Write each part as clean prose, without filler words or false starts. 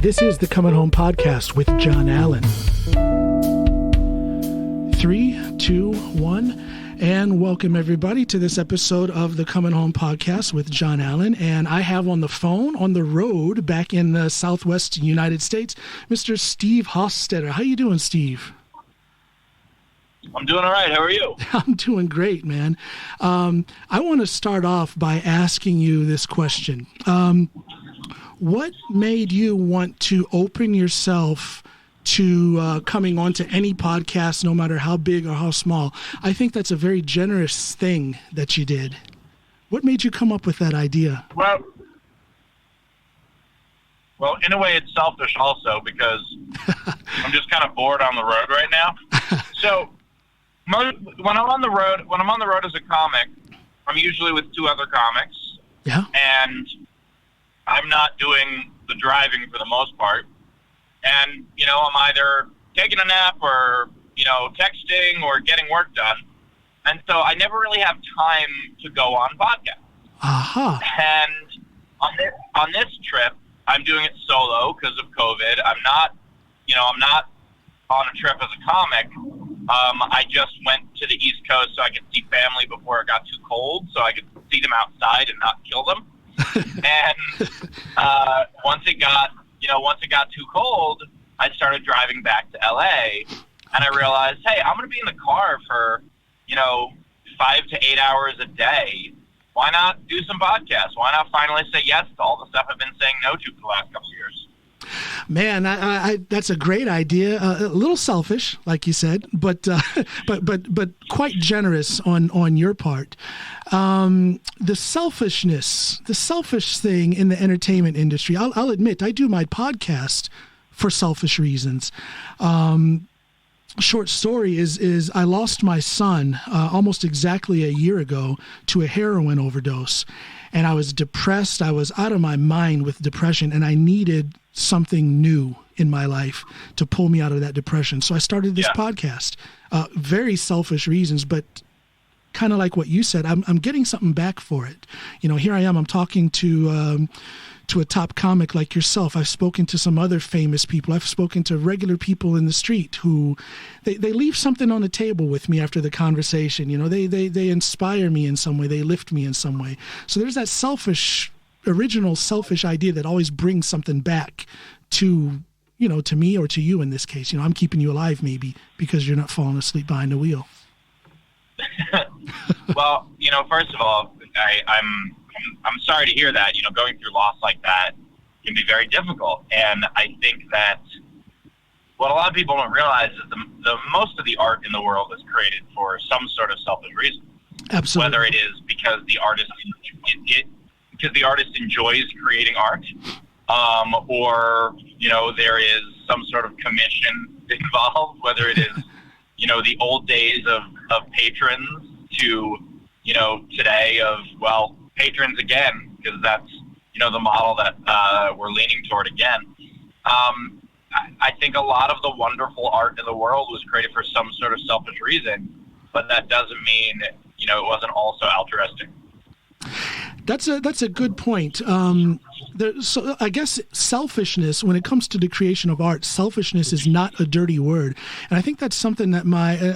This is the Coming Home Podcast with John Allen. 3, 2, 1, and welcome everybody to this episode of the Coming Home Podcast with John Allen. And I have on the phone, on the road, back in the Southwest United States, Mr. Steve Hofstetter. How you doing, Steve? I'm doing all right. How are you? I'm doing great, man. I want to start off by asking you this question. What made you want to open yourself to coming onto any podcast, no matter how big or how small? I think that's a very generous thing that you did. What made you come up with that idea? Well, in a way, it's selfish also because I'm just kind of bored on the road right now. So when I'm on the road as a comic, I'm usually with two other comics. Yeah. And I'm not doing the driving for the most part. And, I'm either taking a nap or, texting or getting work done. And so I never really have time to go on podcasts. Aha. And on this trip, I'm doing it solo because of COVID. I'm not on a trip as a comic. I just went to the East Coast so I could see family before it got too cold, so I could see them outside and not kill them. And once it got too cold, I started driving back to LA, and I realized, hey, I'm going to be in the car for 5 to 8 hours a day. Why not do some podcasts? Why not finally say yes to all the stuff I've been saying no to for the last couple of years? Man, I that's a great idea. A little selfish, like you said, but quite generous on your part. The selfish thing in the entertainment industry. I'll admit, I do my podcast for selfish reasons. Short story is I lost my son almost exactly a year ago to a heroin overdose, and I was depressed. I was out of my mind with depression, and I needed something new in my life to pull me out of that depression. So I started this podcast. Very selfish reasons, but kind of like what you said, I'm getting something back for it. Here I am. I'm talking to a top comic like yourself. I've spoken to some other famous people. I've spoken to regular people in the street who they leave something on the table with me after the conversation. They inspire me in some way. They lift me in some way. So there's that original selfish idea that always brings something back to me or to you in this case. I'm keeping you alive maybe because you're not falling asleep behind the wheel. Well, first of all, I'm sorry to hear that. Going through loss like that can be very difficult. And I think that what a lot of people don't realize is the most of the art in the world is created for some sort of selfish reason. Absolutely. Whether it is because the artist enjoys creating art, or there is some sort of commission involved. Whether it is the old days of patrons to today of patrons again, because that's the model that we're leaning toward again. I think a lot of the wonderful art in the world was created for some sort of selfish reason, but that doesn't mean it wasn't also altruistic. That's a good point. So I guess selfishness, when it comes to the creation of art, selfishness is not a dirty word. And I think that's something that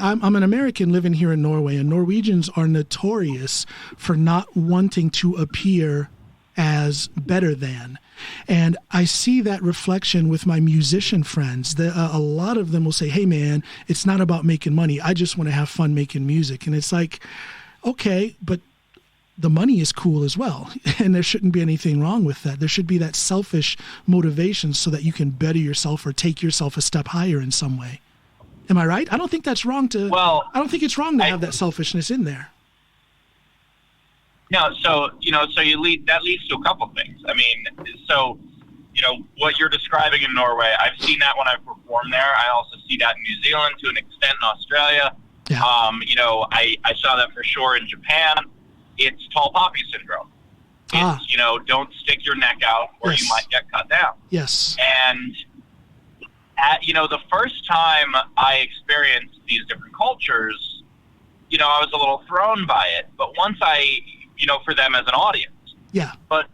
I'm an American living here in Norway, and Norwegians are notorious for not wanting to appear as better than. And I see that reflection with my musician friends. A lot of them will say, hey, man, it's not about making money. I just want to have fun making music. And it's like, okay, but the money is cool as well. And there shouldn't be anything wrong with that. There should be that selfish motivation so that you can better yourself or take yourself a step higher in some way. Am I right? I don't think that's wrong I don't think it's wrong to have that selfishness in there. No, so that leads to a couple things. I mean, what you're describing in Norway, I've seen that when I've performed there. I also see that in New Zealand to an extent, in Australia. Yeah. I saw that for sure in Japan. It's tall poppy syndrome. It's, don't stick your neck out or you might get cut down. Yes. And, the first time I experienced these different cultures, I was a little thrown by it. But once for them as an audience. Yeah. But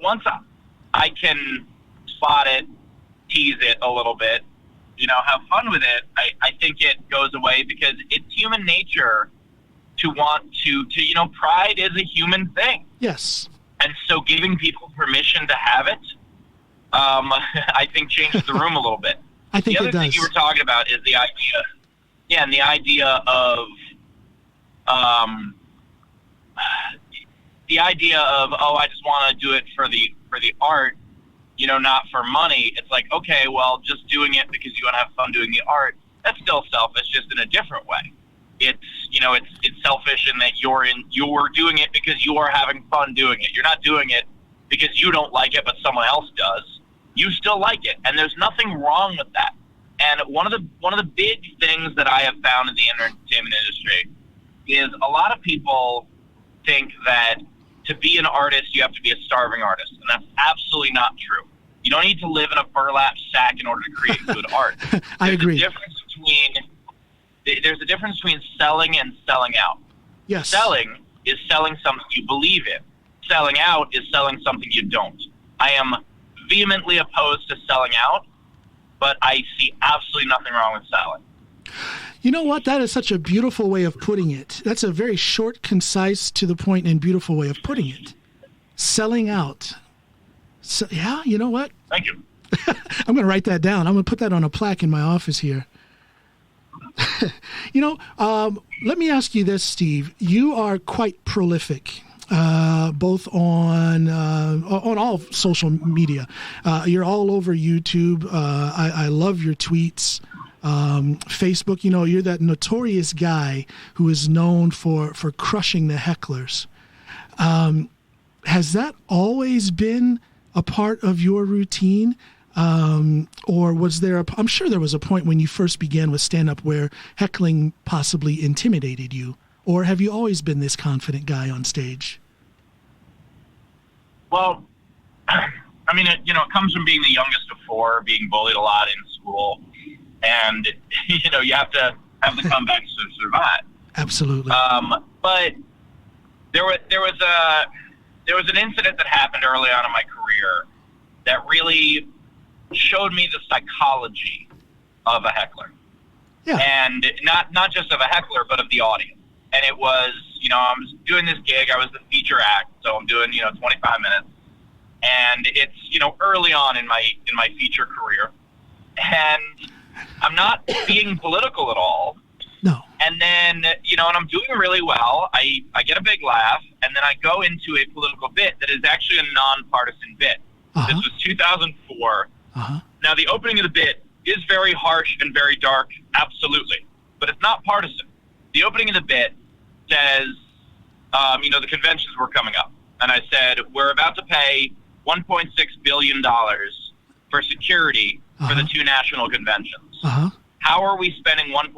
once I can spot it tease it a little bit, have fun with it, I think it goes away because it's human nature to want to pride is a human thing. Yes. And so giving people permission to have it, I think changes the room a little bit. I think the other it does. thing you were talking about is the idea of I just want to do it for the art, not for money. It's like, okay, well, just doing it because you want to have fun doing the art, that's still selfish, just in a different way. It's selfish in that you're doing it because you are having fun doing it. You're not doing it because you don't like it, but someone else does. You still like it, and there's nothing wrong with that. And one of the big things that I have found in the entertainment industry is a lot of people think that to be an artist, you have to be a starving artist, and that's absolutely not true. You don't need to live in a burlap sack in order to create good art. I agree. There's a difference between selling and selling out. Yes. Selling is selling something you believe in. Selling out is selling something you don't. I am vehemently opposed to selling out, but I see absolutely nothing wrong with selling. You know what? That is such a beautiful way of putting it. That's a very short, concise, to the point, and beautiful way of putting it. Selling out. So, yeah, you know what? Thank you. I'm going to write that down. I'm going to put that on a plaque in my office here. Let me ask you this, Steve. You are quite prolific, both on all social media. You're all over YouTube. I love your tweets. Facebook, you're that notorious guy who is known for crushing the hecklers. Has that always been a part of your routine? Or was there I'm sure there was a point when you first began with stand-up where heckling possibly intimidated you, or have you always been this confident guy on stage? Well, I mean, it comes from being the youngest of four, being bullied a lot in school, and, you have to have the comebacks to survive. Absolutely. But there was an incident that happened early on in my career that really showed me the psychology of a heckler. Yeah. And not just of a heckler, but of the audience. And it was, I was doing this gig. I was the feature act, so I'm doing, 25 minutes. And it's, early on in my feature career. And I'm not being political at all. No. And then, and I'm doing really well. I get a big laugh, and then I go into a political bit that is actually a nonpartisan bit. Uh-huh. This was 2004. Uh-huh. Now, the opening of the bit is very harsh and very dark, absolutely. But it's not partisan. The opening of the bit says, the conventions were coming up. And I said, we're about to pay $1.6 billion for security for the two national conventions. Uh-huh. How are we spending $1.6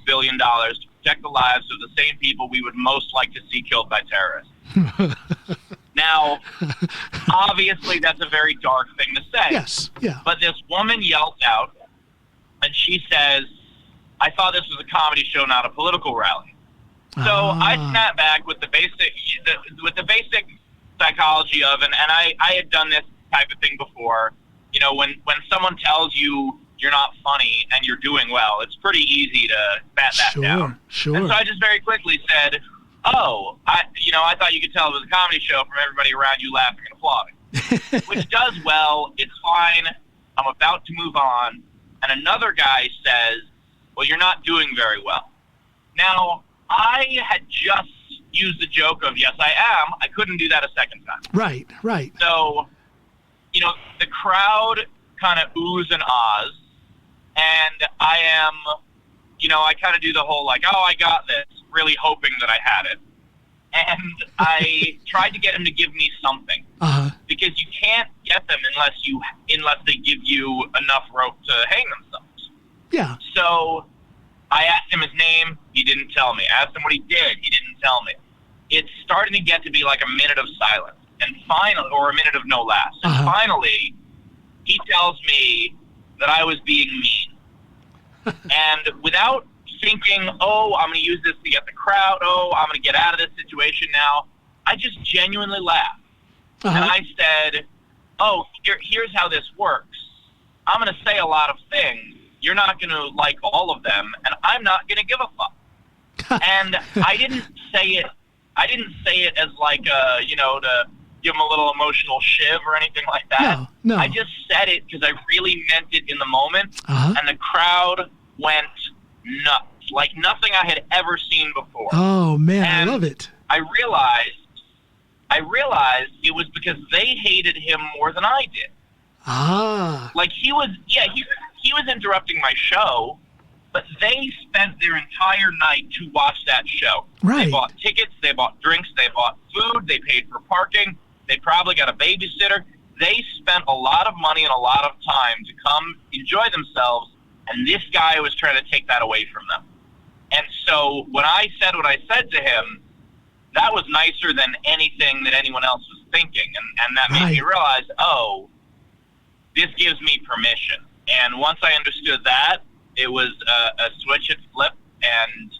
billion to protect the lives of the same people we would most like to see killed by terrorists? Now, obviously, that's a very dark thing to say. Yes, yeah. But this woman yells out, and she says, I thought this was a comedy show, not a political rally. So I snap back with the basic psychology of, and I had done this type of thing before. When someone tells you you're not funny and you're doing well, it's pretty easy to bat that down. Sure. And so I just very quickly said, oh, I thought you could tell it was a comedy show from everybody around you laughing and applauding. Which does well. It's fine. I'm about to move on. And another guy says, well, you're not doing very well. Now, I had just used the joke of, yes, I am. I couldn't do that a second time. Right. So, the crowd kind of oohs and ahs. And I am, I kind of do the whole like, oh, I got this, really hoping that I had it. And I tried to get him to give me something. Uh-huh. Because you can't get them unless they give you enough rope to hang themselves. Yeah. So I asked him his name. He didn't tell me. I asked him what he did. He didn't tell me. It's starting to get to be like a minute of silence, and finally, or a minute of no laughs. And finally, he tells me that I was being mean. And without thinking, oh, I'm going to use this to get the crowd, oh, I'm going to get out of this situation now, I just genuinely laughed. And I said, oh, here's how this works. I'm going to say a lot of things. You're not going to like all of them, and I'm not going to give a fuck. And I didn't say it as like, to give them a little emotional shiv or anything like that. No. I just said it because I really meant it in the moment, and the crowd went nuts, like nothing I had ever seen before. Oh, man, and I love it. I realized it was because they hated him more than I did. Like he was interrupting my show, but they spent their entire night to watch that show. Right. They bought tickets, they bought drinks, they bought food, they paid for parking, they probably got a babysitter. They spent a lot of money and a lot of time to come enjoy themselves, and this guy was trying to take that away from them. And so when I said what I said to him, that was nicer than anything that anyone else was thinking. And that made me realize, this gives me permission. And once I understood that, it was a switch and flip, and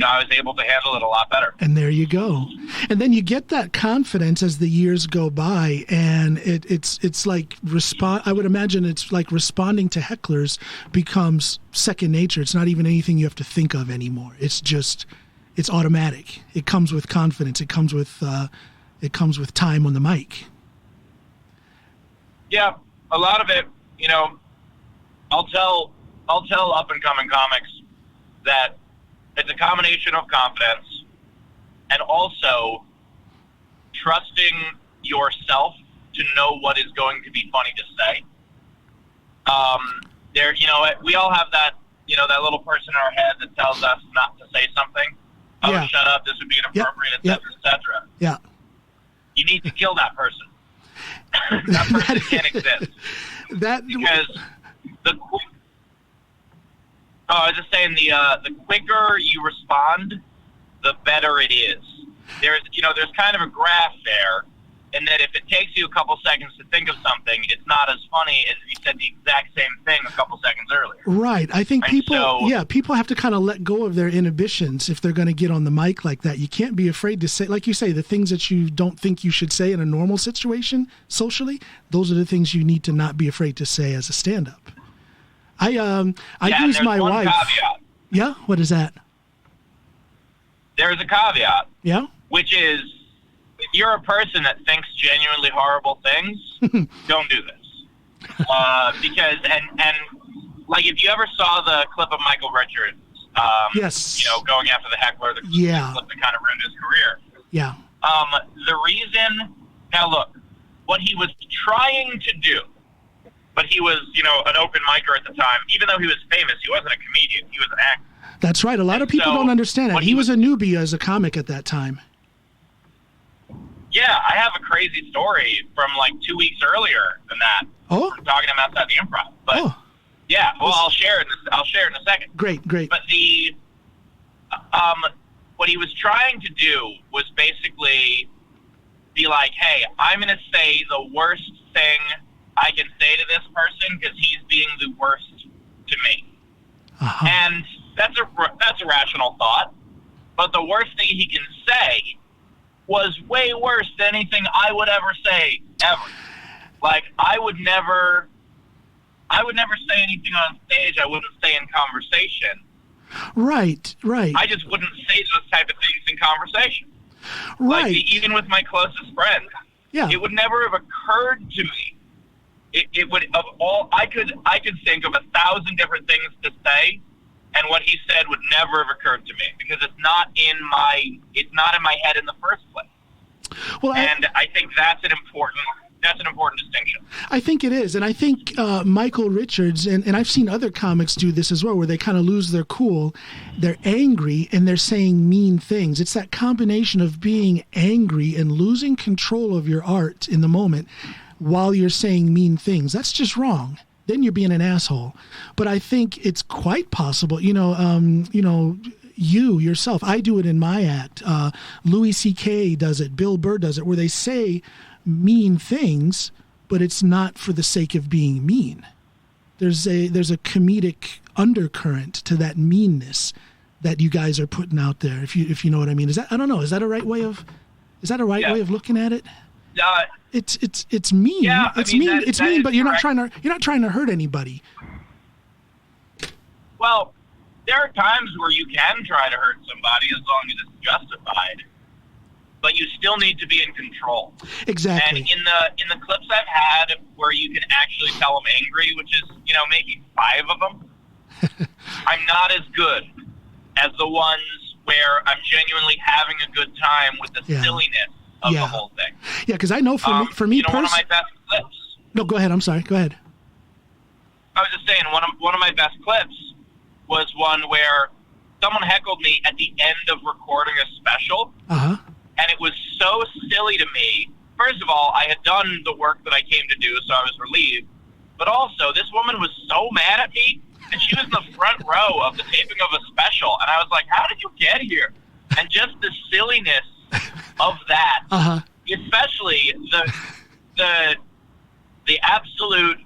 I was able to handle it a lot better. And there you go. And then you get that confidence as the years go by, and it's like I would imagine it's like responding to hecklers becomes second nature. It's not even anything you have to think of anymore. It's automatic. It comes with confidence. It comes with time on the mic. Yeah, a lot of it, I'll tell up and coming comics that it's a combination of confidence and also trusting yourself to know what is going to be funny to say. We all have that, that little person in our head that tells us not to say something. Shut up, this would be inappropriate, etc., etc. Yeah. You need to kill that person. That person can't exist. Because I was just saying, the quicker you respond, the better it is. There's kind of a graph there, and that if it takes you a couple seconds to think of something, it's not as funny as if you said the exact same thing a couple seconds earlier. Right. I think people have to kind of let go of their inhibitions if they're going to get on the mic like that. You can't be afraid to say, like you say, the things that you don't think you should say in a normal situation socially. Those are the things you need to not be afraid to say as a stand-up. I use my wife. Caveat. Yeah, what is that? There's a caveat. Yeah. Which is, if you're a person that thinks genuinely horrible things, don't do this. Because like if you ever saw the clip of Michael Richards, yes, going after the heckler, the clip that kind of ruined his career. Yeah. The reason, now look, what he was trying to do. But he was, an open micer at the time. Even though he was famous, he wasn't a comedian. He was an actor. That's right. A lot of people don't understand that. He was a newbie as a comic at that time. Yeah, I have a crazy story from like 2 weeks earlier than that. Oh? I'm talking to him outside the improv. But yeah, well, I'll share it in a second. Great. But what he was trying to do was basically be like, hey, I'm going to say the worst thing I can say to this person because he's being the worst to me. And that's a rational thought. But the worst thing he can say was way worse than anything I would ever say, ever. Like, I would never say anything on stage I wouldn't say in conversation. Right. I just wouldn't say those type of things in conversation. Right. Like, even with my closest friends. Yeah. It would never have occurred to me. It would, of all, I could think of 1,000 different things to say, and what he said would never have occurred to me because it's not in my head in the first place. Well, I think that's an important distinction. I think it is, and I think Michael Richards and I've seen other comics do this as well, where they kind of lose their cool, they're angry and they're saying mean things. It's that combination of being angry and losing control of your art in the moment while you're saying mean things. That's just wrong. Then you're being an asshole. But I think it's quite possible, you yourself, I do it in my act. Louis C.K. does it. Bill Burr does it, where they say mean things, but it's not for the sake of being mean. There's a comedic undercurrent to that meanness that you guys are putting out there. If you know what I mean. Is that, I don't know, is that a right way of way of looking at it? it's mean. Yeah, it's mean, mean. It's mean, but you're not correct. trying to hurt anybody. Well, there are times where you can try to hurt somebody as long as it's justified, but you still need to be in control. Exactly. And in the clips I've had where you can actually tell them angry, which is maybe 5 of them, I'm not as good as the ones where I'm genuinely having a good time with the silliness of the whole thing. Yeah, because I know for me one of my best clips. No, go ahead. I'm sorry. Go ahead. I was just saying one of my best clips was one where someone heckled me at the end of recording a special, and it was so silly to me. First of all, I had done the work that I came to do, so I was relieved. But also, this woman was so mad at me, and she was in the front row of the taping of a special, and I was like, how did you get here? And just the silliness of that, especially the absolute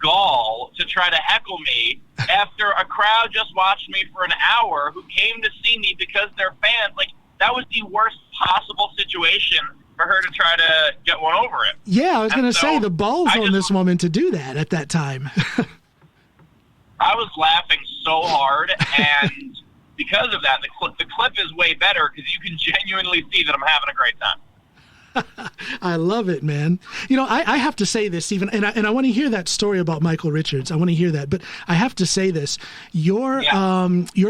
gall to try to heckle me after a crowd just watched me for an hour who came to see me because they're fans. Like, that was the worst possible situation for her to try to get one over it. Yeah, I was going to say, the balls on this woman to do that at that time. I was laughing so hard, and because of that, the clip is way better because you can genuinely see that I'm having a great time. I love it, man. I have to say this, Stephen, and I want to hear that story about Michael Richards. I want to hear that, but I have to say this: your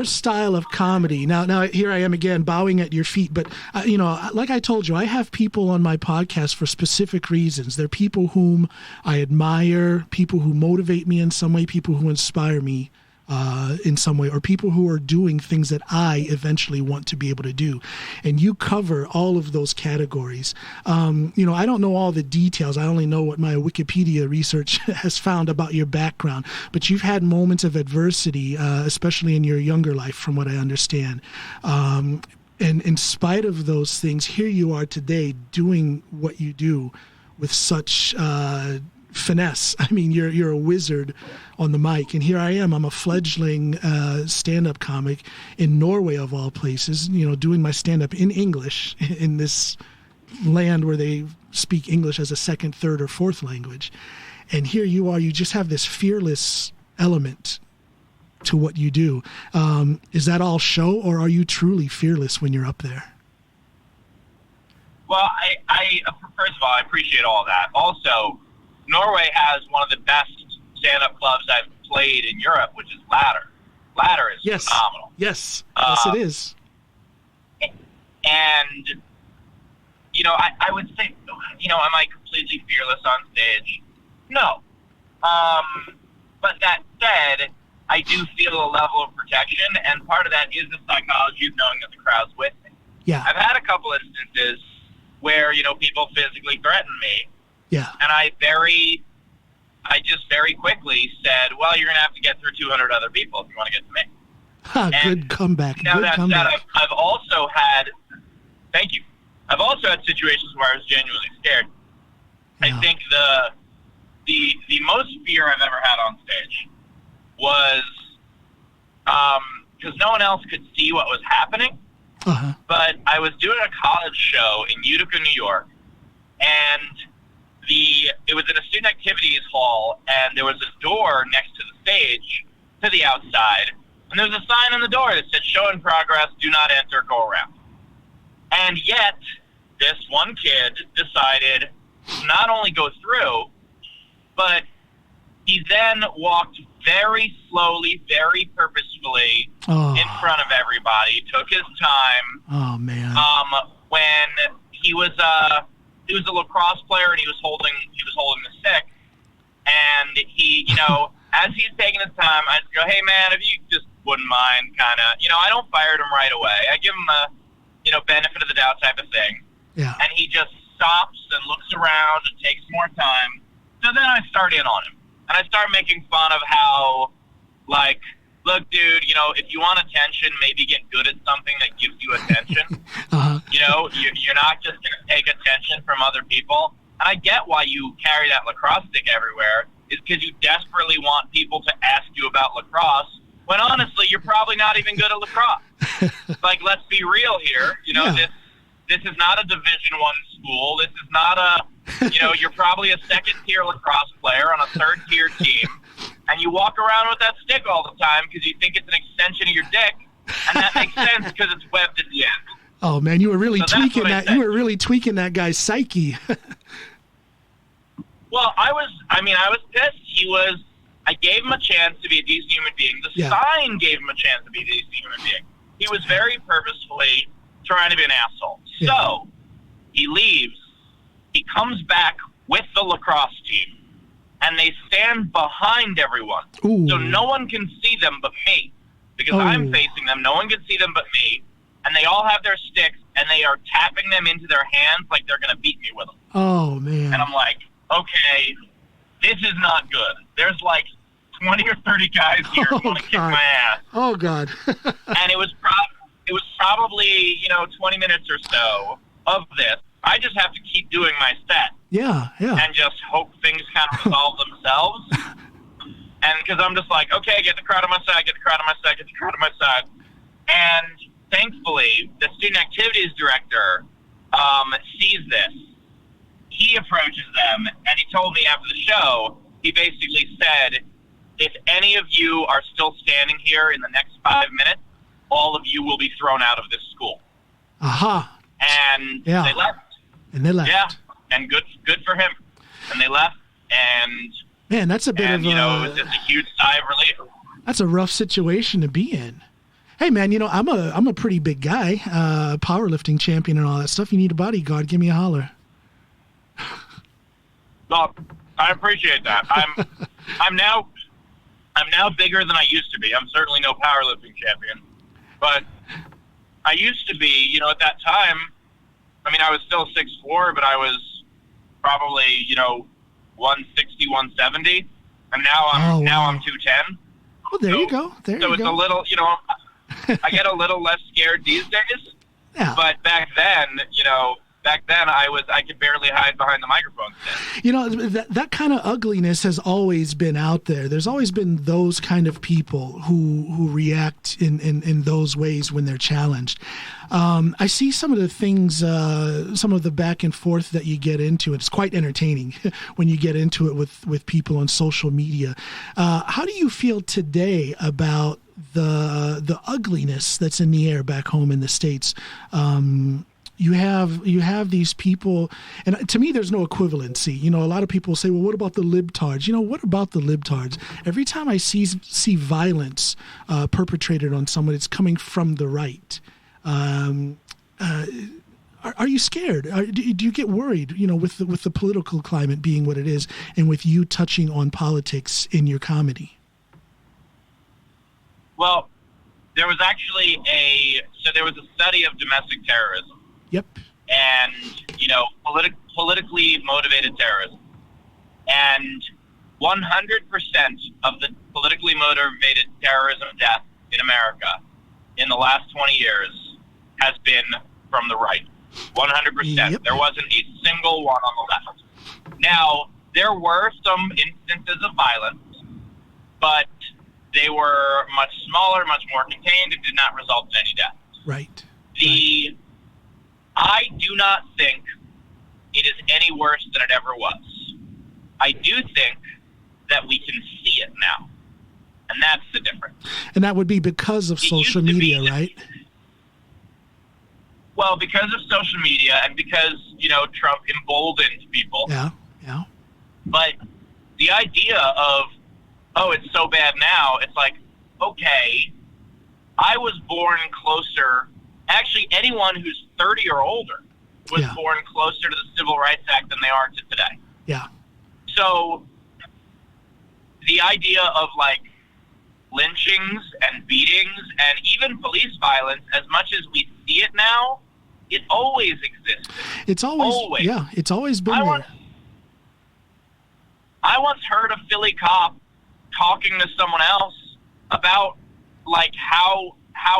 style of comedy. Now here I am again, bowing at your feet. But like I told you, I have people on my podcast for specific reasons. They're people whom I admire, people who motivate me in some way, people who inspire me in some way, or people who are doing things that I eventually want to be able to do. And you cover all of those categories. I don't know all the details. I only know what my Wikipedia research has found about your background, but you've had moments of adversity, especially in your younger life, from what I understand. And in spite of those things, here you are today doing what you do with such finesse. I mean, you're a wizard on the mic, and here I am. I'm a fledgling stand-up comic in Norway, of all places. Doing my stand-up in English in this land where they speak English as a second, third, or fourth language. And here you are. You just have this fearless element to what you do. Is that all show, or are you truly fearless when you're up there? Well, I first of all, I appreciate all that. Also, Norway has one of the best stand-up clubs I've played in Europe, which is Ladder. Ladder is phenomenal. Yes, it is. And, I would say, am I completely fearless on stage? No. But that said, I do feel a level of protection, and part of that is the psychology of knowing that the crowd's with me. Yeah. I've had a couple instances where, people physically threaten me. Yeah. And I just very quickly said, well, you're going to have to get through 200 other people if you want to get to me. Good comeback. Now that said, I've also had, thank you. I've also had situations where I was genuinely scared. Yeah. I think the most fear I've ever had on stage was, because no one else could see what was happening, but I was doing a college show in Utica, New York, and it was in a student activities hall, and there was a door next to the stage to the outside, and there was a sign on the door that said, show in progress, do not enter, go around. And yet, this one kid decided to not only go through, but he then walked very slowly, very purposefully in front of everybody, took his time. Oh, man. When he was a lacrosse player, and he was holding the stick, and he, as he's taking his time, I just go, hey man, if you just wouldn't mind, kind of, I don't fire him right away. I give him a, benefit of the doubt type of thing. Yeah. And he just stops and looks around and takes more time. So then I start in on him, and I start making fun of how, like, look, dude, if you want attention, maybe get good at something that gives you attention. You're not just going to take attention from other people. And I get why you carry that lacrosse stick everywhere, is because you desperately want people to ask you about lacrosse, when honestly, you're probably not even good at lacrosse. Like, let's be real here. This is not a Division I school. This is not a You're probably a second-tier lacrosse player on a third-tier team, and you walk around with that stick all the time because you think it's an extension of your dick, and that makes sense because it's webbed at the end. Oh man, you were really tweaking that. You were really tweaking that guy's psyche. Well, I was pissed. I gave him a chance to be a decent human being. The sign gave him a chance to be a decent human being. He was very purposefully trying to be an asshole. Yeah. So he leaves. He comes back with the lacrosse team, and they stand behind everyone. Ooh. So no one can see them but me. Because I'm facing them, no one can see them but me. And they all have their sticks, and they are tapping them into their hands like they're going to beat me with them. Oh, man. And I'm like, okay, this is not good. There's like 20 or 30 guys here who want to kick my ass. Oh, God. And it was probably 20 minutes or so of this. I just have to keep doing my set. Yeah. And just hope things kind of resolve themselves. And because I'm just like, okay, get the crowd on my side, get the crowd on my side, get the crowd on my side. And thankfully, the student activities director sees this. He approaches them, and he told me after the show, he basically said, if any of you are still standing here in the next 5 minutes, all of you will be thrown out of this school. Aha. And they left. Yeah, and good for him. And they left, and man, that's a bit of it was just a huge sigh of relief. That's a rough situation to be in. Hey, man, I'm a pretty big guy, powerlifting champion and all that stuff. You need a bodyguard, give me a holler. Well, I appreciate that. I'm now bigger than I used to be. I'm certainly no powerlifting champion, but I used to be. At that time, I was still 6'4", but I was probably 160, 170, and now I'm 210. Well, there you go. So it's a little, I get a little less scared these days. Yeah. But back then, I could barely hide behind the microphone stand. That kind of ugliness has always been out there. There's always been those kind of people who react in those ways when they're challenged. I see some of the things, some of the back and forth that you get into. It's quite entertaining when you get into it with people on social media. How do you feel today about the ugliness that's in the air back home in the States? You have these people, and to me, there's no equivalency. A lot of people say, well, what about the libtards? What about the libtards? Every time I see violence perpetrated on someone, it's coming from the right. Are you scared? Do you get worried, with the political climate being what it is, and with you touching on politics in your comedy? Well, there was actually a study of domestic terrorism. Yep. And, politically motivated terrorism. And 100% of the politically motivated terrorism deaths in America in the last 20 years has been from the right. 100%. Yep. There wasn't a single one on the left. Now, there were some instances of violence, but they were much smaller, much more contained, and did not result in any deaths. Right. I do not think it is any worse than it ever was. I do think that we can see it now. And that's the difference. And that would be because of social media, right? Well, because of social media and because, Trump emboldened people. Yeah. But the idea of, it's so bad now, it's like, okay, I was born closer. Actually, anyone who's 30 or older was born closer to the Civil Rights Act than they are to today. Yeah. So the idea of lynchings and beatings and even police violence, as much as we see it now, it always existed. It's always. Yeah, it's always been there. I once heard a Philly cop talking to someone else about how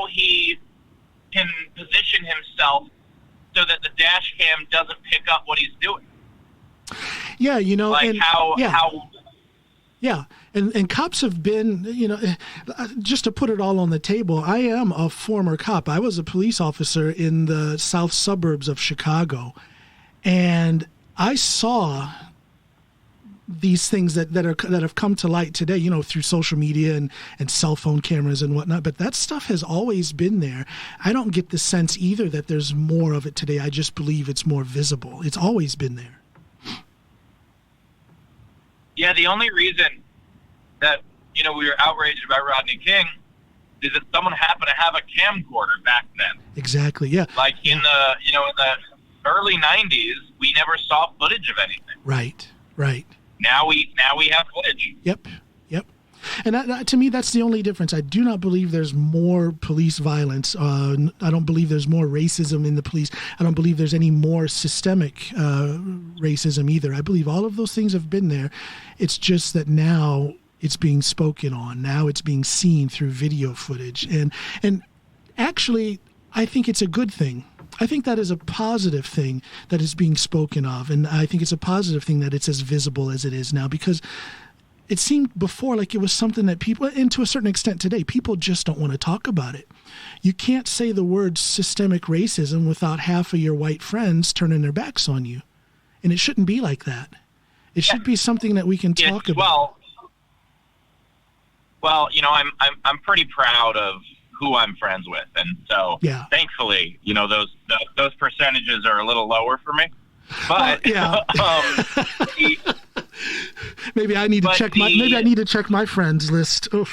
he can position himself so that the dash cam doesn't pick up what he's doing. Yeah, Yeah, and cops have been, just to put it all on the table, I am a former cop. I was a police officer in the south suburbs of Chicago, and I saw these things that have come to light today, you know, through social media and cell phone cameras and whatnot. But that stuff has always been there. I don't get the sense either that there's more of it today. I just believe it's more visible. It's always been there. Yeah, the only reason that, you know, we were outraged about Rodney King is that someone happened to have a camcorder back then. Exactly, yeah. Like in the early 90s, we never saw footage of anything. Right. Now we have footage. Yep. And that, to me, that's the only difference. I do not believe there's more police violence. I don't believe there's more racism in the police. I don't believe there's any more systemic racism either. I believe all of those things have been there. It's just that now it's being spoken on. Now it's being seen through video footage. And actually, I think it's a good thing. I think that is a positive thing that is being spoken of. And I think it's a positive thing that it's as visible as it is now, because it seemed before like it was something that people, and to a certain extent today, people just don't want to talk about it. You can't say the word systemic racism without half of your white friends turning their backs on you. And it shouldn't be like that. It should be something that we can talk about. Well, you know, I'm pretty proud of who I'm friends with, and so thankfully, you know, those percentages are a little lower for me. But maybe I need to check my friends list. Oh,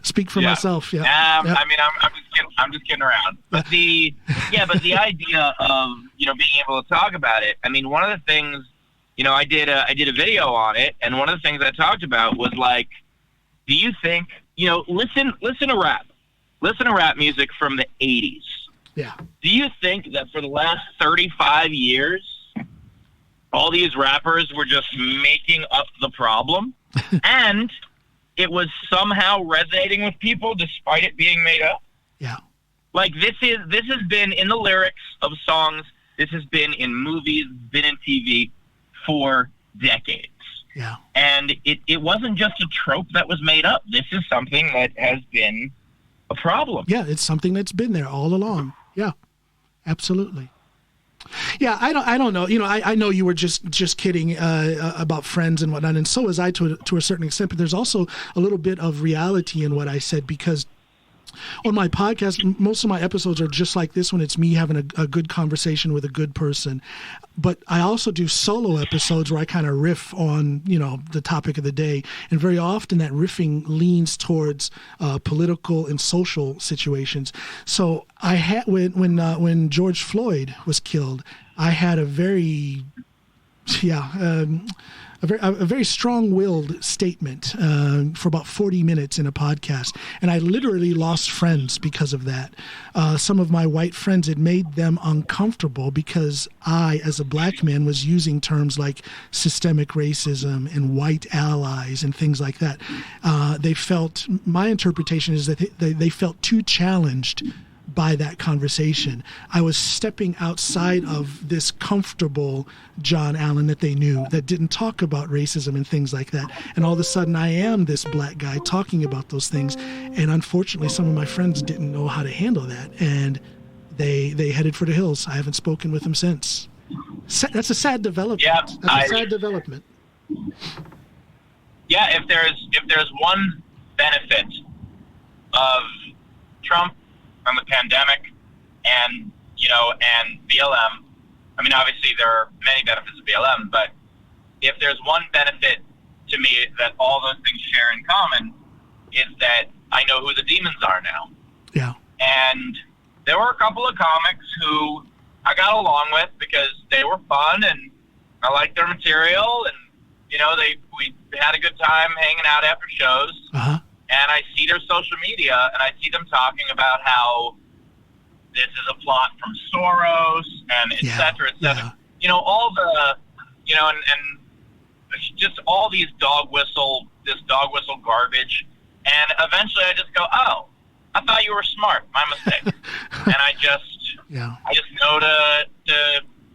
speak for myself. Yeah. I mean, I'm just kidding around. But the idea of, you know, being able to talk about it. I mean, one of the things, you know, I did a video on it, and one of the things I talked about was like, do you think, you know, listen to rap. Listen to rap music from the 80s. Yeah. Do you think that for the last 35 years, all these rappers were just making up the problem and it was somehow resonating with people despite it being made up? Yeah. Like this has been in the lyrics of songs. This has been in movies, been in TV for decades. Yeah. And it wasn't just a trope that was made up. This is something that has been a problem. Yeah, it's something that's been there all along. Yeah, absolutely. Yeah, I don't know. You know, I know you were just kidding about friends and whatnot, and so was I to a certain extent. But there's also a little bit of reality in what I said, because on my podcast, most of my episodes are just like this one. It's me having a good conversation with a good person. But I also do solo episodes where I kind of riff on, you know, the topic of the day. And very often that riffing leans towards political and social situations. So I had, when George Floyd was killed, I had a very strong-willed statement for about 40 minutes in a podcast, and I literally lost friends because of that. Some of my white friends, it made them uncomfortable because I, as a black man, was using terms like systemic racism and white allies and things like that. They felt, my interpretation is that they felt too challenged by that conversation. I was stepping outside of this comfortable John Allen that they knew, that didn't talk about racism and things like that. And all of a sudden I am this black guy talking about those things. And unfortunately, some of my friends didn't know how to handle that. And they headed for the hills. I haven't spoken with them since. That's a sad development. Yeah, that's a sad development. Yeah, if there's one benefit of Trump from the pandemic and BLM, I mean, obviously there are many benefits of BLM, but if there's one benefit to me that all those things share in common, is that I know who the demons are now. Yeah. And there were a couple of comics who I got along with because they were fun and I liked their material, and, you know, we had a good time hanging out after shows. Uh-huh. And I see their social media, and I see them talking about how this is a plot from Soros, and et cetera, et cetera. Yeah. You know, all the, you know, and just all these dog whistle garbage. And eventually I just go, oh, I thought you were smart. My mistake. And I just know to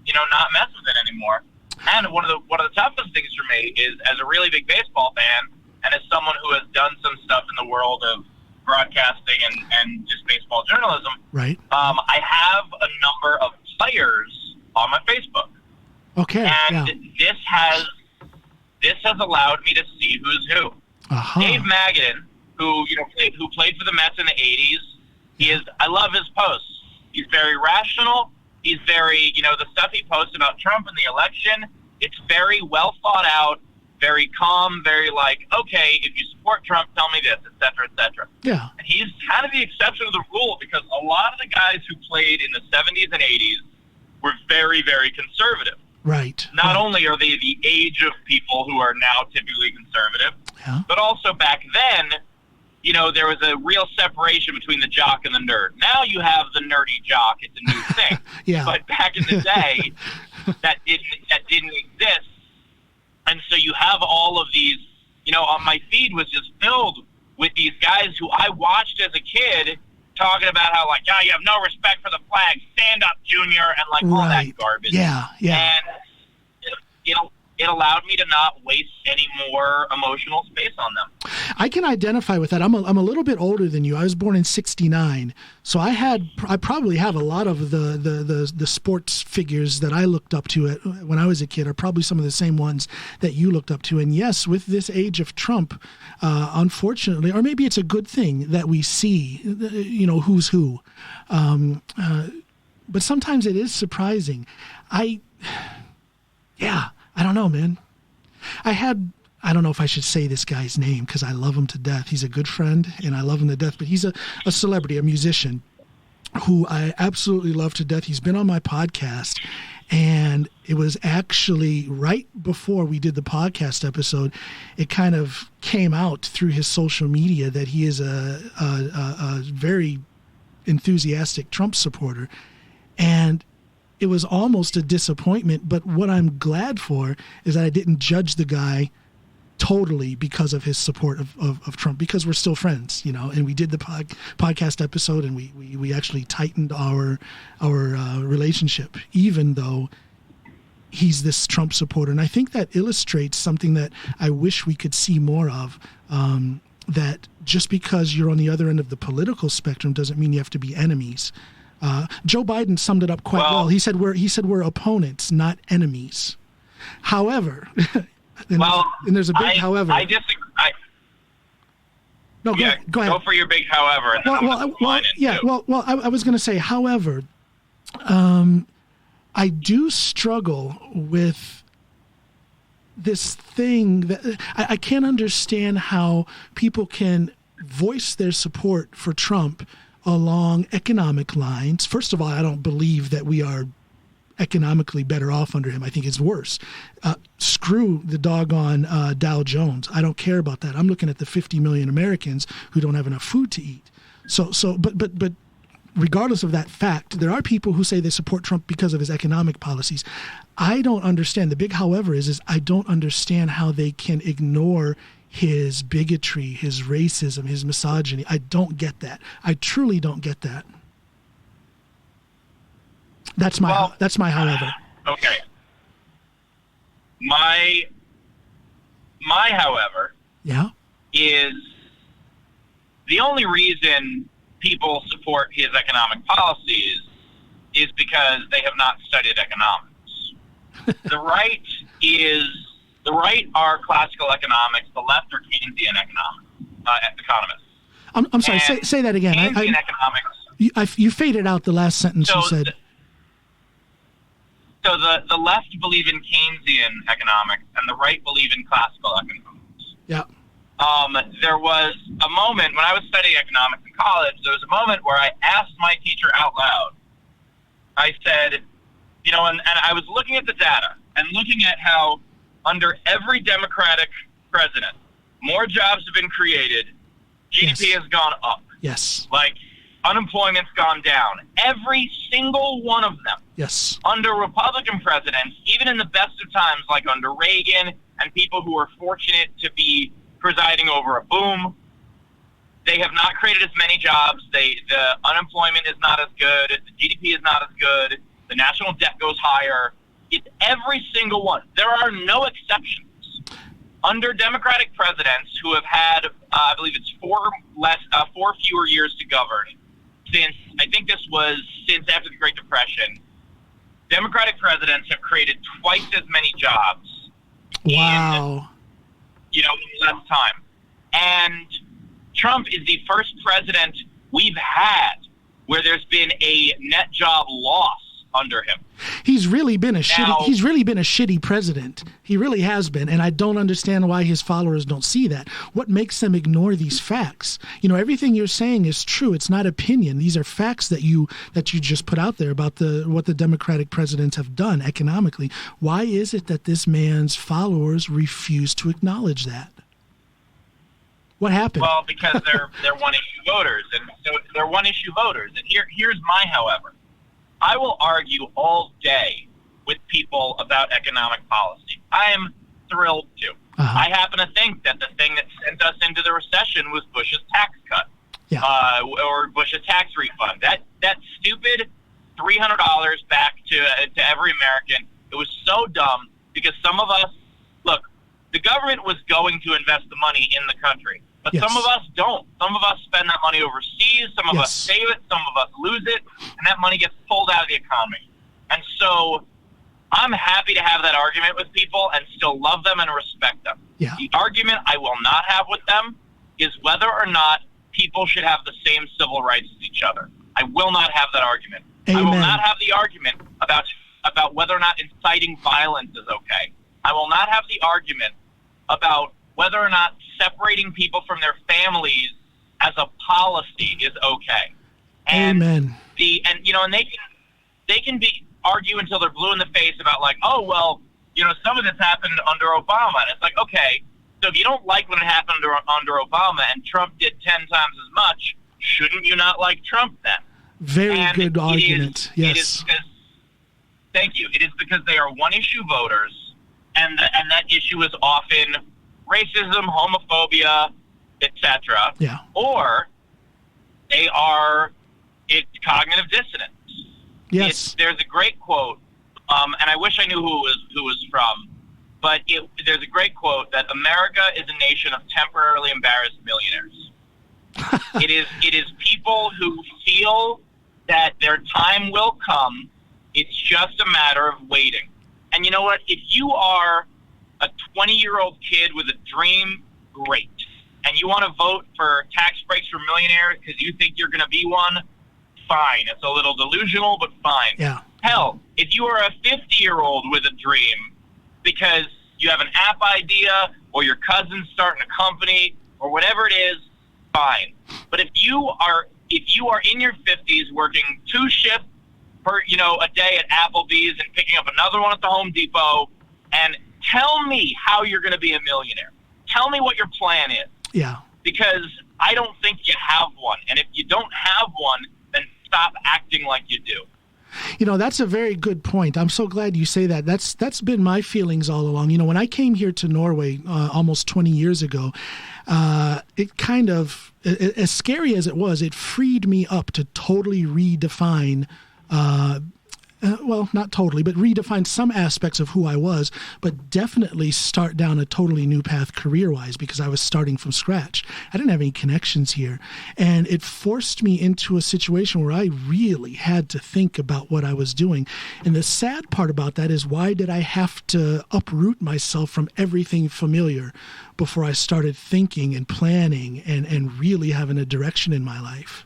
you know, not mess with it anymore. And one of the toughest things for me is, as a really big baseball fan, and as someone who has done some stuff in the world of broadcasting and just baseball journalism, right? I have a number of players on my Facebook. Okay. And this has allowed me to see who's who. Uh-huh. Dave Magadan, who played for the Mets in the 80s, I love his posts. He's very rational. He's very, the stuff he posts about Trump and the election, it's very well thought out, very calm, very like, okay, if you support Trump, tell me this, et cetera, et cetera. Yeah. And he's kind of the exception to the rule, because a lot of the guys who played in the 70s and 80s were very, very conservative. Right. Not only are they the age of people who are now typically conservative, but also back then, there was a real separation between the jock and the nerd. Now you have the nerdy jock. It's a new thing. Yeah. But back in the day, that didn't exist. And so you have all of these, on my feed was just filled with these guys who I watched as a kid talking about how, like, you have no respect for the flag, stand up, Junior, and, like, all that garbage. Yeah. And it allowed me to not waste any more emotional space on them. I can identify with that. I'm a little bit older than you. I was born in '69, so I probably have a lot of the sports figures that I looked up to when I was a kid are probably some of the same ones that you looked up to. And yes, with this age of Trump, unfortunately, or maybe it's a good thing that we see, who's who. But sometimes it is surprising. I don't know, man. I don't know if I should say this guy's name because I love him to death. He's a good friend and I love him to death, but he's a celebrity, a musician who I absolutely love to death. He's been on my podcast, and it was actually right before we did the podcast episode, it kind of came out through his social media that he is a very enthusiastic Trump supporter. And it was almost a disappointment, but what I'm glad for is that I didn't judge the guy totally because of his support of Trump, because we're still friends, and we did the podcast episode, and we actually tightened our relationship, even though he's this Trump supporter. And I think that illustrates something that I wish we could see more of, that just because you're on the other end of the political spectrum doesn't mean you have to be enemies. Joe Biden summed it up quite well. He said we're opponents, not enemies. However, and there's a big however. I disagree. Go ahead. Go for your big however. And I was going to say, however, I do struggle with this thing that I can't understand how people can voice their support for Trump along economic lines. First of all, I don't believe that we are economically better off under him. I think it's worse. Screw the doggone Dow Jones. I don't care about that. I'm looking at the 50 million Americans who don't have enough food to eat. But regardless of that fact, there are people who say they support Trump because of his economic policies. I don't understand. The big however is I don't understand how they can ignore his bigotry, his racism, his misogyny. I don't get that. I truly don't get that. That's my however. Okay. My however is the only reason people support his economic policies is because they have not studied economics. The right are classical economics, the left are Keynesian economists. I'm sorry, say that again. Keynesian economics. You faded out the last sentence you said. So the left believe in Keynesian economics and the right believe in classical economics. Yeah. There was a moment when I was studying economics in college, there was a moment where I asked my teacher out loud. I said, and I was looking at the data and looking at how under every Democratic president, more jobs have been created, GDP has gone up. Yes. Like, unemployment's gone down. Every single one of them. Yes. Under Republican presidents, even in the best of times, like under Reagan and people who were fortunate to be presiding over a boom, they have not created as many jobs. The unemployment is not as good. The GDP is not as good. The national debt goes higher. It's every single one. There are no exceptions. Under Democratic presidents who have had, I believe it's four fewer years to govern, since after the Great Depression, Democratic presidents have created created twice as many jobs. Wow. In less time. And Trump is the first president we've had where there's been a net job loss under him. He's really been a shitty president. He really has been, and I don't understand why his followers don't see that. What makes them ignore these facts? Everything you're saying is true. It's not opinion. These are facts that you just put out there about what the Democratic presidents have done economically. Why is it that this man's followers refuse to acknowledge that? What happened? Well, because they're one-issue voters, and so they're one-issue voters. And here's my however. I will argue all day with people about economic policy. I am thrilled to. I happen to think that the thing that sent us into the recession was Bush's tax cut, or Bush's tax refund. That stupid $300 back to every American. It was so dumb because some of us, look, the government was going to invest the money in the country. But some of us don't. Some of us spend that money overseas. Some of us save it. Some of us lose it. And that money gets pulled out of the economy. And so I'm happy to have that argument with people and still love them and respect them. Yeah. The argument I will not have with them is whether or not people should have the same civil rights as each other. I will not have that argument. Amen. I will not have the argument about whether or not inciting violence is okay. I will not have the argument about whether or not separating people from their families as a policy is okay. And Amen. And they can argue until they're blue in the face about some of this happened under Obama. And it's like, okay, so if you don't like when it happened under Obama and Trump did 10 times as much, shouldn't you not like Trump then? Very good argument. Yes. Thank you. It is because they are one-issue voters, and that issue is often racism, homophobia, etc. Yeah. Or it's cognitive dissonance. Yes. There's a great quote, and I wish I knew who it was from, but there's a great quote that America is a nation of temporarily embarrassed millionaires. It is people who feel that their time will come. It's just a matter of waiting. And you know what? If you are a 20-year-old kid with a dream, great. And you want to vote for tax breaks for millionaires because you think you're going to be one, fine. It's a little delusional, but fine. Yeah. Hell, if you are a 50-year-old with a dream because you have an app idea or your cousin's starting a company or whatever it is, fine. But if you are in your 50s working 2 shifts a day at Applebee's and picking up another one at the Home Depot, and tell me how you're going to be a millionaire. Tell me what your plan is. Yeah. Because I don't think you have one. And if you don't have one, then stop acting like you do. That's a very good point. I'm so glad you say that. That's been my feelings all along. When I came here to Norway almost 20 years ago, it kind of, as scary as it was, it freed me up to totally redefine not totally, but redefine some aspects of who I was, but definitely start down a totally new path career-wise because I was starting from scratch. I didn't have any connections here, and it forced me into a situation where I really had to think about what I was doing. And the sad part about that is, why did I have to uproot myself from everything familiar before I started thinking and planning and really having a direction in my life?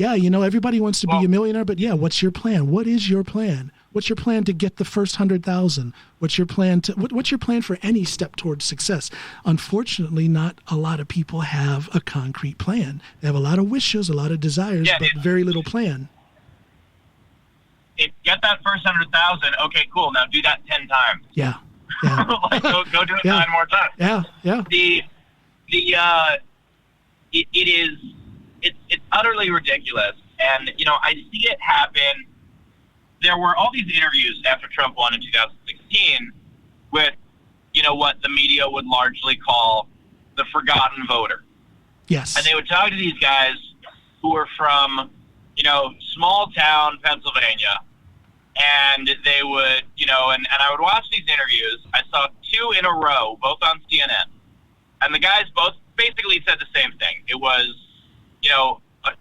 Everybody wants to be a millionaire, but what's your plan? What is your plan? What's your plan to get the first 100,000? What's your plan for any step towards success? Unfortunately, not a lot of people have a concrete plan. They have a lot of wishes, a lot of desires, but very little plan. Get that first 100,000. Okay, cool. Now do that 10 times. Yeah. go do it 9 more times. Yeah. It's utterly ridiculous. And, I see it happen. There were all these interviews after Trump won in 2016 with, what the media would largely call the forgotten voter. Yes. And they would talk to these guys who were from, small town Pennsylvania. And they would, and I would watch these interviews. I saw 2 in a row, both on CNN. And the guys both basically said the same thing. It was,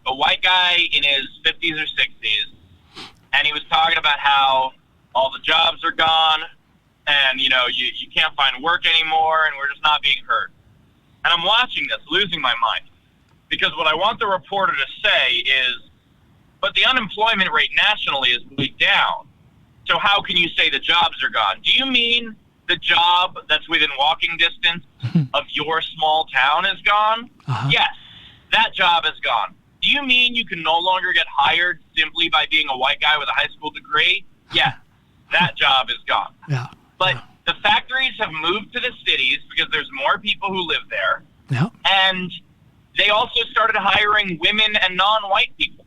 a white guy in his 50s or 60s, and he was talking about how all the jobs are gone, and, you can't find work anymore, and we're just not being heard. And I'm watching this, losing my mind. Because what I want the reporter to say is, but the unemployment rate nationally is way down. So how can you say the jobs are gone? Do you mean the job that's within walking distance of your small town is gone? Uh-huh. Yes, that job is gone. Do you mean you can no longer get hired simply by being a white guy with a high school degree? Yes, that job is gone. Yeah. But the factories have moved to the cities because there's more people who live there. Yeah. And they also started hiring women and non-white people.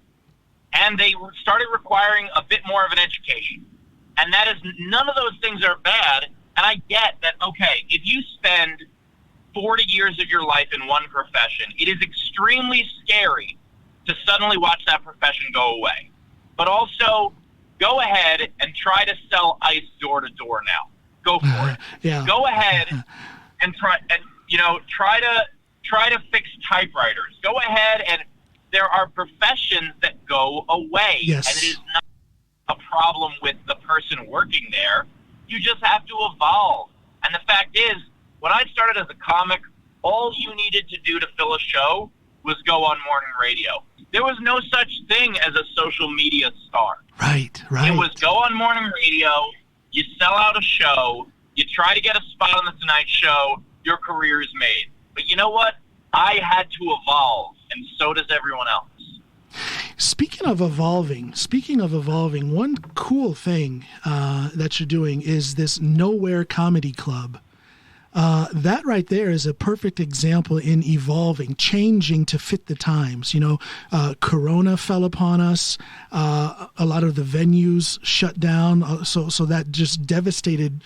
And they started requiring a bit more of an education. And that is, none of those things are bad. And I get that, okay, if you spend 40 years of your life in one profession, it is extremely scary to suddenly watch that profession go away. But also, go ahead and try to sell ice door to door now. Go for it. Yeah. Go ahead and try to fix typewriters. Go ahead, and there are professions that go away. Yes. And it is not a problem with the person working there. You just have to evolve. And the fact is, when I started as a comic, all you needed to do to fill a show was go on morning radio. There was no such thing as a social media star. Right. It was go on morning radio, you sell out a show, you try to get a spot on the Tonight Show, your career is made. But you know what? I had to evolve, and so does everyone else. Speaking of evolving, one cool thing that you're doing is this Nowhere Comedy Club. That right there is a perfect example in evolving, changing to fit the times. Corona fell upon us. A lot of the venues shut down, so that just devastated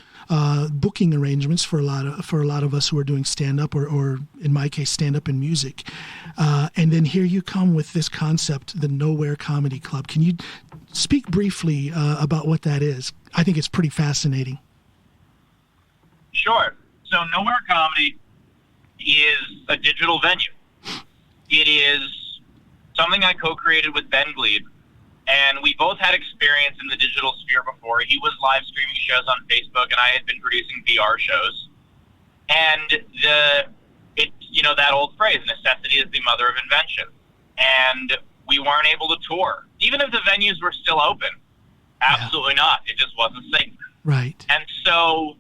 booking arrangements for a lot of us who are doing stand-up or in my case, stand-up and music. And then here you come with this concept, the Nowhere Comedy Club. Can you speak briefly about what that is? I think it's pretty fascinating. Sure. So Nowhere Comedy is a digital venue. It is something I co-created with Ben Gleib, and we both had experience in the digital sphere before. He was live streaming shows on Facebook, and I had been producing VR shows. And that old phrase, necessity is the mother of invention. And we weren't able to tour, even if the venues were still open. Absolutely not. It just wasn't safe. Right. And so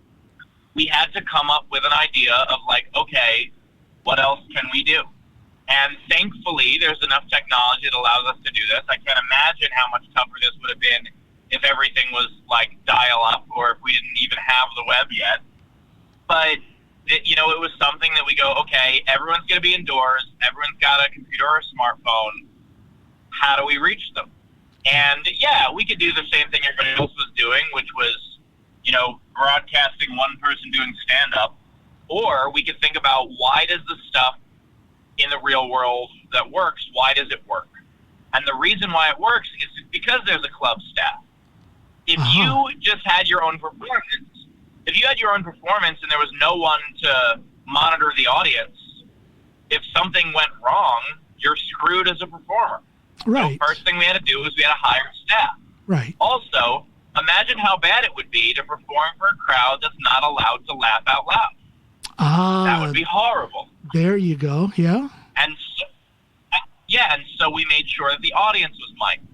we had to come up with an idea of okay, what else can we do? And thankfully, there's enough technology that allows us to do this. I can't imagine how much tougher this would have been if everything was dial-up or if we didn't even have the web yet. But, it was something that we go, okay, everyone's going to be indoors. Everyone's got a computer or a smartphone. How do we reach them? And, yeah, we could do the same thing everybody else was doing, which was, broadcasting one person doing stand-up, or we could think about why does the stuff in the real world that works, why does it work? And the reason why it works is because there's a club staff. If you just had your own performance, and there was no one to monitor the audience, if something went wrong, you're screwed as a performer. Right. So first thing we had to do was we had to hire staff. Right. Also, imagine how bad it would be to perform for a crowd that's not allowed to laugh out loud. That would be horrible. There you go. Yeah. And so we made sure that the audience was mic'd.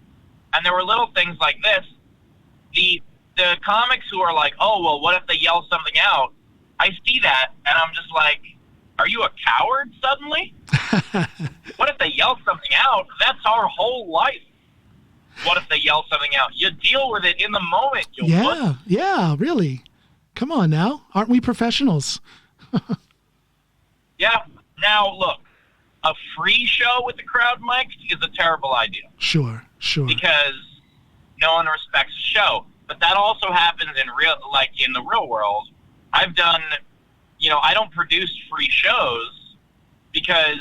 And there were little things like this. The comics who are like, oh, well, what if they yell something out? I see that, and I'm just like, are you a coward suddenly? What if they yell something out? That's our whole life. What if they yell something out? You deal with it in the moment. Yeah, really. Come on now. Aren't we professionals? Yeah. Now, look, a free show with the crowd mic'd is a terrible idea. Sure. Because no one respects the show. But that also happens in the real world. I've done, I don't produce free shows because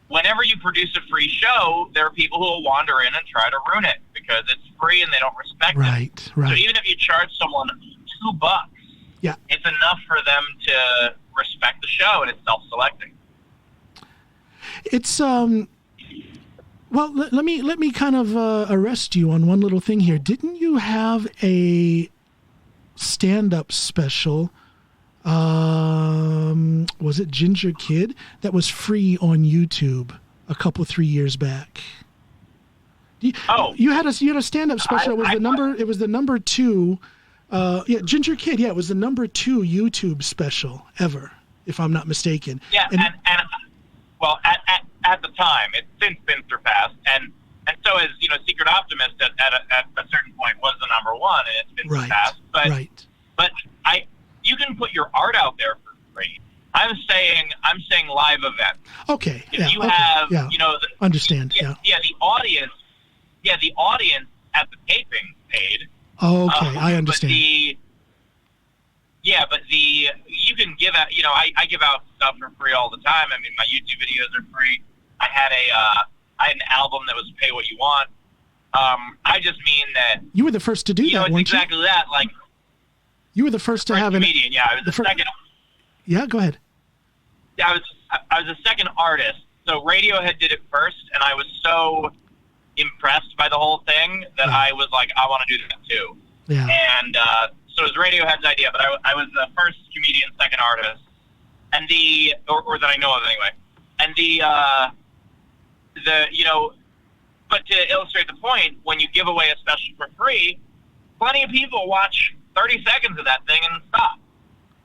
whenever you produce a free show, there are people who will wander in and try to ruin it because it's free and they don't respect it. Right. So even if you charge someone $2, yeah, it's enough for them to respect the show, and it's self-selecting. It's Well, let me kind of arrest you on one little thing here. Didn't you have a stand-up special? Was it Ginger Kid that was free on YouTube a couple 3 years back? You had a stand-up special. It was the number 2. Ginger Kid. Yeah, it was the number 2 YouTube special ever, if I'm not mistaken. Yeah, and well, at the time, it's since been surpassed, and so is Secret Optimist at a certain point was the number 1, and it's been surpassed. But you can put your art out there for free. I'm saying live events. Okay. If you have understand. The audience at the taping paid. Oh, okay, I understand. But you can give out. I give out stuff for free all the time. I mean, my YouTube videos are free. I had an album that was pay what you want. I just mean that you were the first to do that. It's exactly that. Like you were the first to have comedian. I was the second. Yeah, go ahead. Yeah, I was the second artist. So Radiohead did it first, and I was so impressed by the whole thing that I was like, I want to do that too. Yeah. And so it was Radiohead's idea, but I was the first comedian, second artist, and or that I know of anyway. And but to illustrate the point, when you give away a special for free, plenty of people watch 30 seconds of that thing and stop.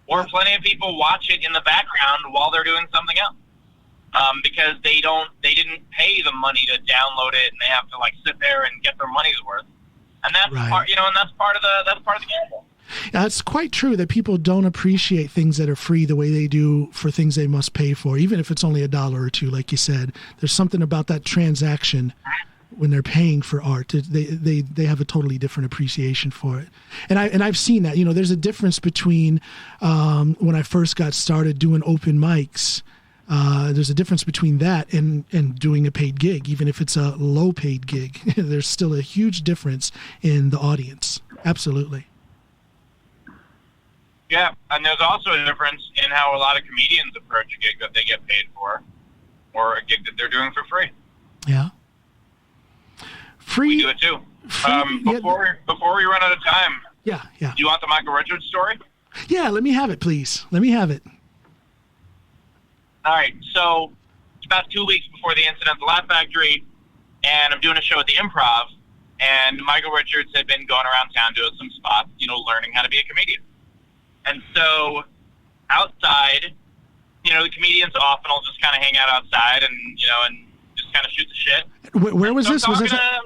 Or plenty of people watch it in the background while they're doing something else. Because they didn't pay the money to download it, and they have to sit there and get their money's worth. And that's part, and that's part of the gamble. Yeah, it's quite true that people don't appreciate things that are free the way they do for things they must pay for, even if it's only $1 or $2, like you said. There's something about that transaction when they're paying for art. They have a totally different appreciation for it. And I've seen that. There's a difference between when I first got started doing open mics. There's a difference between that and doing a paid gig, even if it's a low paid gig. There's still a huge difference in the audience. Absolutely. Yeah, and there's also a difference in how a lot of comedians approach a gig that they get paid for, or a gig that they're doing for free. Yeah. Free. We do it too. Before we run out of time. Yeah. Do you want the Michael Richards story? Yeah, let me have it, please. Let me have it. All right, so it's about 2 weeks before the incident at the Laugh Factory, and I'm doing a show at the Improv, and Michael Richards had been going around town doing some spots, learning how to be a comedian. And so outside, the comedians often will just kind of hang out outside and just kind of shoot the shit. Where was this?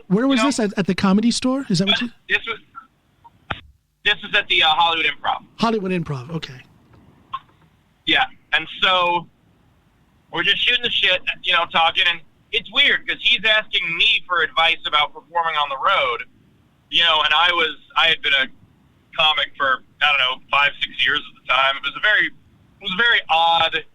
Where was this at the Comedy Store? Is that what you? This was at the Hollywood Improv. Hollywood Improv, okay. Yeah, and so we're just shooting the shit, talking, and it's weird because he's asking me for advice about performing on the road, and I had been a comic for, 5-6 years at the time. It was very odd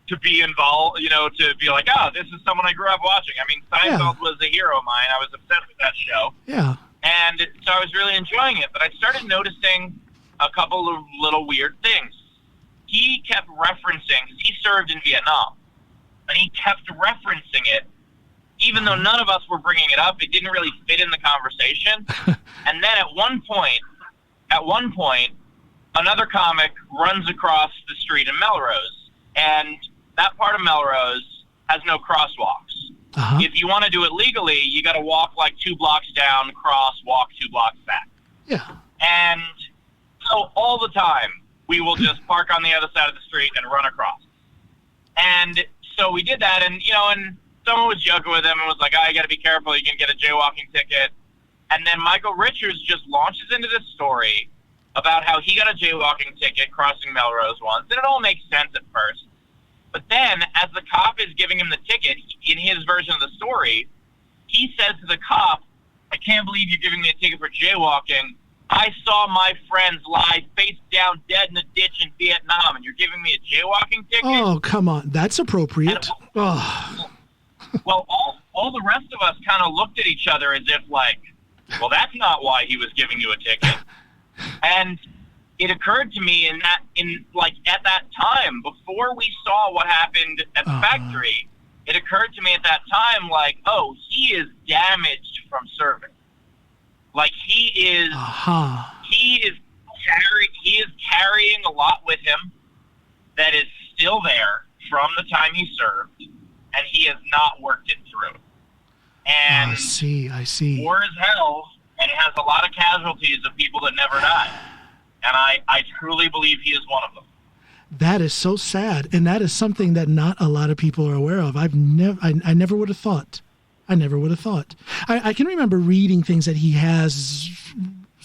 to be involved, to be like, this is someone I grew up watching. I mean, Seinfeld was a hero of mine. I was obsessed with that show. Yeah. And so I was really enjoying it, but I started noticing a couple of little weird things. He kept referencing, because he served in Vietnam, and he kept referencing it, even though none of us were bringing it up. It didn't really fit in the conversation. And then at one point, another comic runs across the street in Melrose, and that part of Melrose has no crosswalks. Uh-huh. If you want to do it legally, you got to walk 2 blocks down, cross, walk 2 blocks back. Yeah. And so all the time, we will just park on the other side of the street and run across. And so we did that, and someone was joking with him and was like, you got to be careful, you can get a jaywalking ticket. And then Michael Richards just launches into this story about how he got a jaywalking ticket crossing Melrose once, and it all makes sense at first. But then, as the cop is giving him the ticket, in his version of the story, he says to the cop, I can't believe you're giving me a ticket for jaywalking. I saw my friends lie face down dead in a ditch in Vietnam, and you're giving me a jaywalking ticket? Oh, come on. That's appropriate. Well, all the rest of us kind of looked at each other as if well, that's not why he was giving you a ticket. And it occurred to me at that time, before we saw what happened at the factory, it occurred to me at that time, like, oh, he is damaged from serving. Like he is carrying a lot with him that is still there from the time he served, and he has not worked it through. And I see. War is hell, and it has a lot of casualties of people that never die. And I truly believe he is one of them. That is so sad, and that is something that not a lot of people are aware of. I never would have thought. I can remember reading things that he has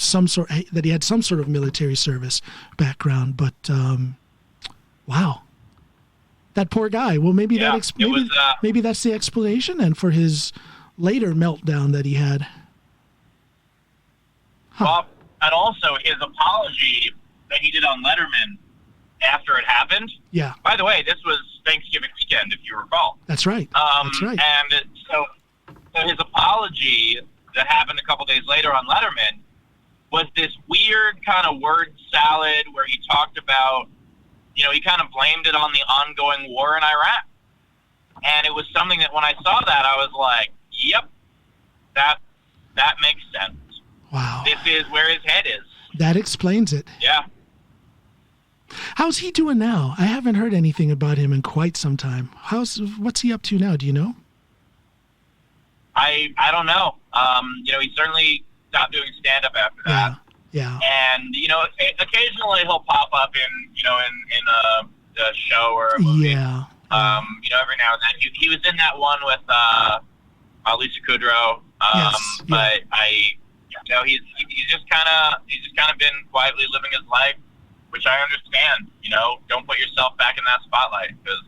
that he had some sort of military service background, but wow, that poor guy. Well, maybe that's the explanation then for his later meltdown that he had. Huh. Well, and also his apology that he did on Letterman after it happened. Yeah. By the way, this was Thanksgiving weekend, if you recall. That's right. That's right. And so his apology that happened a couple days later on Letterman was this weird kind of word salad where he talked about, he kind of blamed it on the ongoing war in Iraq. And it was something that when I saw that, I was like, yep, that makes sense. Wow. This is where his head is. That explains it. Yeah. How's he doing now? I haven't heard anything about him in quite some time. What's he up to now? Do you know? I don't know. He certainly stopped doing stand-up after that. Yeah. And, occasionally he'll pop up in a show or a movie. Yeah. Every now and then. He was in that one with Lisa Kudrow. Yes. But he's just kind of been quietly living his life, which I understand. Don't put yourself back in that spotlight, because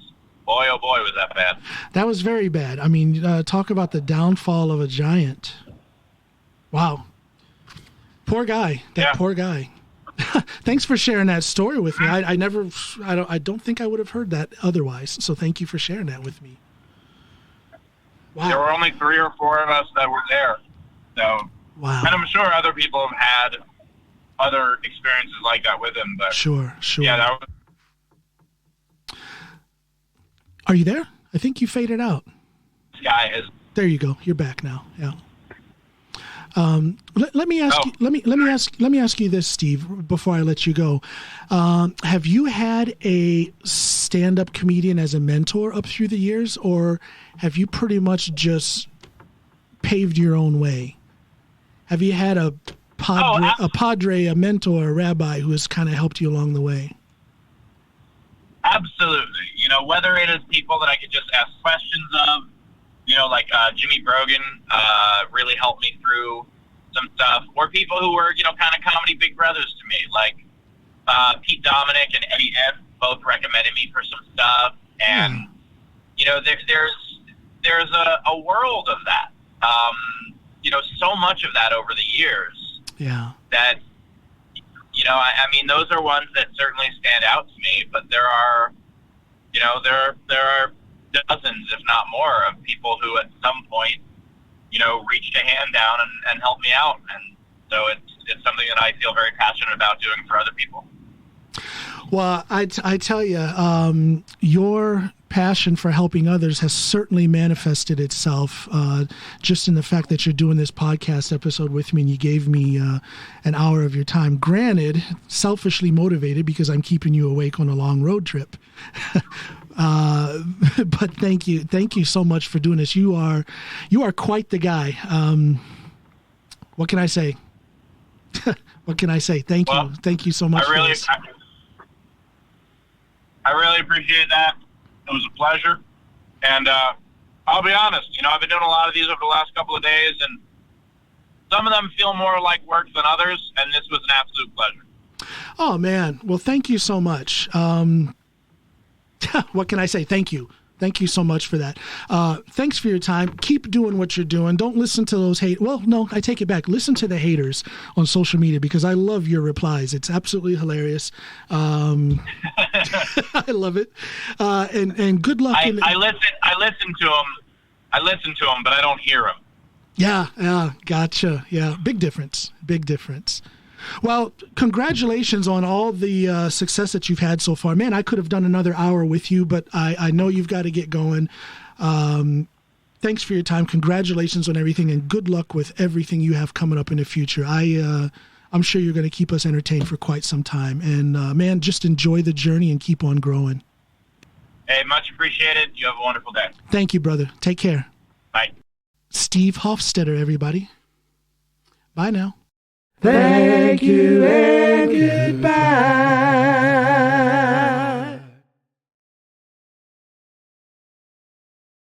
boy, oh boy, was that bad. That was very bad. I mean, talk about the downfall of a giant. Wow. Poor guy. Poor guy. Thanks for sharing that story with me. I don't think I would have heard that otherwise. So thank you for sharing that with me. Wow. There were only 3 or 4 of us that were there. So, wow. And I'm sure other people have had other experiences like that with him. But sure. Yeah, that was. Are you there? I think you faded out. This guy is. There you go. You're back now. Yeah. Let me ask you. Let me ask you this, Steve. Before I let you go, have you had a stand-up comedian as a mentor up through the years, or have you pretty much just paved your own way? Have you had a padre, a mentor, a rabbi who has kind of helped you along the way? Absolutely. Whether it is people that I could just ask questions of, like Jimmy Brogan really helped me through some stuff, or people who were, kind of comedy big brothers to me, like Pete Dominic and Eddie F. both recommended me for some stuff. And, there's a world of that. So much of that over the years. Yeah. That, I mean, those are ones that certainly stand out to me, but there are dozens, if not more, of people who at some point, reached a hand down and helped me out. And so it's something that I feel very passionate about doing for other people. Well, I tell you, your passion for helping others has certainly manifested itself just in the fact that you're doing this podcast episode with me, and you gave me an hour of your time. Granted, selfishly motivated because I'm keeping you awake on a long road trip. But thank you so much for doing this. You are quite the guy. What can I say? What can I say? Thank you so much. I really appreciate that. It was a pleasure. And I'll be honest, I've been doing a lot of these over the last couple of days, and some of them feel more like work than others, and this was an absolute pleasure. Oh, man. Well, thank you so much. What can I say? Thank you. Thank you so much for that. Thanks for your time. Keep doing what you're doing. Don't listen to those well, no, I take it back. Listen to the haters on social media, because I love your replies. It's absolutely hilarious. I love it. And good luck. I listen to them, but I don't hear them. Yeah. Gotcha. Yeah. Big difference. Well, congratulations on all the success that you've had so far. Man, I could have done another hour with you, but I know you've got to get going. Thanks for your time. Congratulations on everything, and good luck with everything you have coming up in the future. I'm sure you're going to keep us entertained for quite some time. And, man, just enjoy the journey and keep on growing. Hey, much appreciated. You have a wonderful day. Thank you, brother. Take care. Bye. Steve Hofstetter, everybody. Bye now. Thank you and goodbye.